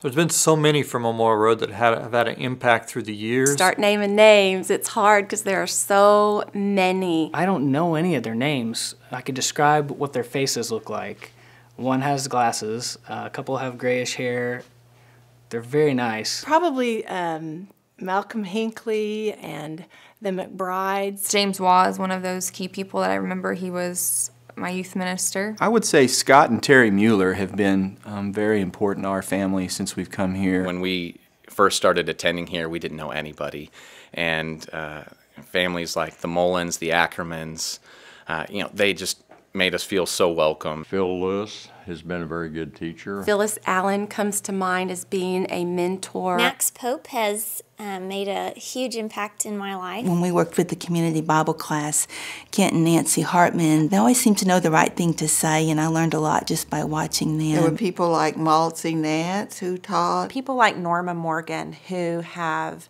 There's been so many from Memorial Road that have had an impact through the years. Start naming names. It's hard because there are so many. I don't know any of their names. I could describe what their faces look like. One has glasses, a couple have grayish hair. They're very nice. Probably Malcolm Hinckley and the McBrides. James Waugh is one of those key people that I remember. He was my youth minister. I would say Scott and Terry Mueller have been very important to our family since we've come here. When we first started attending here, we didn't know anybody. And families like the Mullins, the Ackermans, they just made us feel so welcome. Phil Lewis has been a very good teacher. Phyllis Allen comes to mind as being a mentor. Max Pope has made a huge impact in my life. When we worked with the community Bible class, Kent and Nancy Hartman, they always seemed to know the right thing to say, and I learned a lot just by watching them. There were people like Mrcc Nance who taught. People like Norma Morgan who have,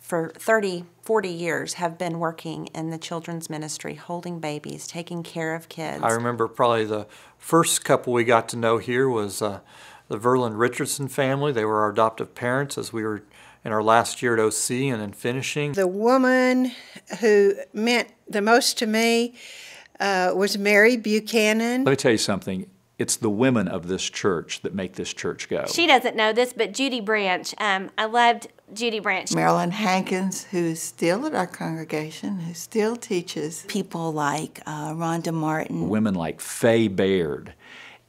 for 30, 40 years, have been working in the children's ministry, holding babies, taking care of kids. I remember probably the first couple we got to know here was the Verlin Richardson family. They were our adoptive parents as we were in our last year at OC and then finishing. The woman who meant the most to me was Mary Buchanan. Let me tell you something. It's the women of this church that make this church go. She doesn't know this, but Judy Branch. I loved Judy Branch. Marilyn Hankins, who's still at our congregation, who still teaches. People like Rhonda Martin. Women like Faye Baird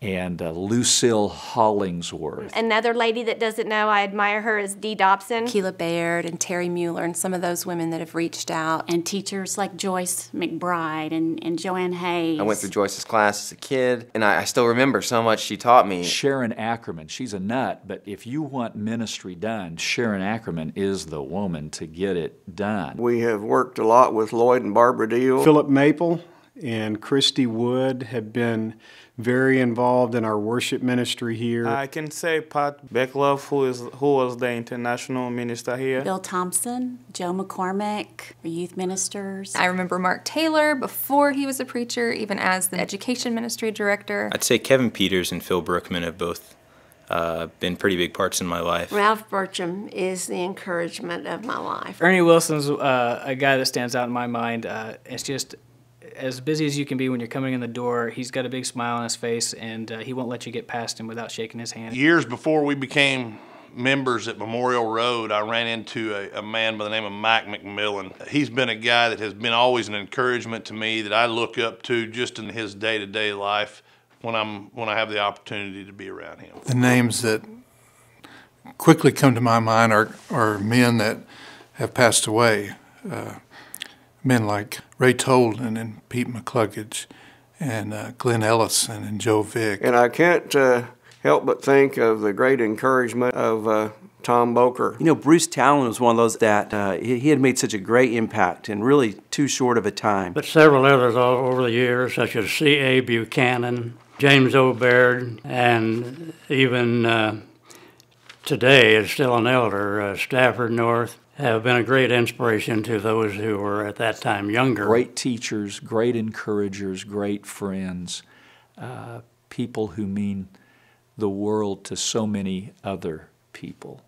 and Lucille Hollingsworth. Another lady that doesn't know I admire her is Dee Dobson. Keela Baird and Terry Mueller and some of those women that have reached out. And teachers like Joyce McBride and Joanne Hayes. I went through Joyce's class as a kid, and I still remember so much she taught me. Sharon Ackerman, she's a nut, but if you want ministry done, Sharon Ackerman is the woman to get it done. We have worked a lot with Lloyd and Barbara Deal. Philip Maple and Christy Wood have been very involved in our worship ministry here. I can say Pat Becklove, who was the international minister here. Bill Thompson, Joe McCormick, our youth ministers. I remember Mark Taylor before he was a preacher, even as the education ministry director. I'd say Kevin Peters and Phil Brookman have both been pretty big parts in my life. Ralph Burcham is the encouragement of my life. Ernie Wilson's a guy that stands out in my mind. It's just as busy as you can be when you're coming in the door. He's got a big smile on his face, and he won't let you get past him without shaking his hand. Years before we became members at Memorial Road, I ran into a man by the name of Mike McMillan. He's been a guy that has been always an encouragement to me, that I look up to just in his day-to-day life when I have the opportunity to be around him. The names that quickly come to my mind are men that have passed away. Men like Ray Tolden and Pete McCluggage and Glenn Ellison and Joe Vick. And I can't help but think of the great encouragement of Tom Boker. You know, Bruce Talon was one of those that he had made such a great impact in really too short of a time. But several others all over the years, such as C.A. Buchanan, James O. Baird, and even today is still an elder, Stafford North, have been a great inspiration to those who were at that time younger. Great teachers, great encouragers, great friends, people who mean the world to so many other people.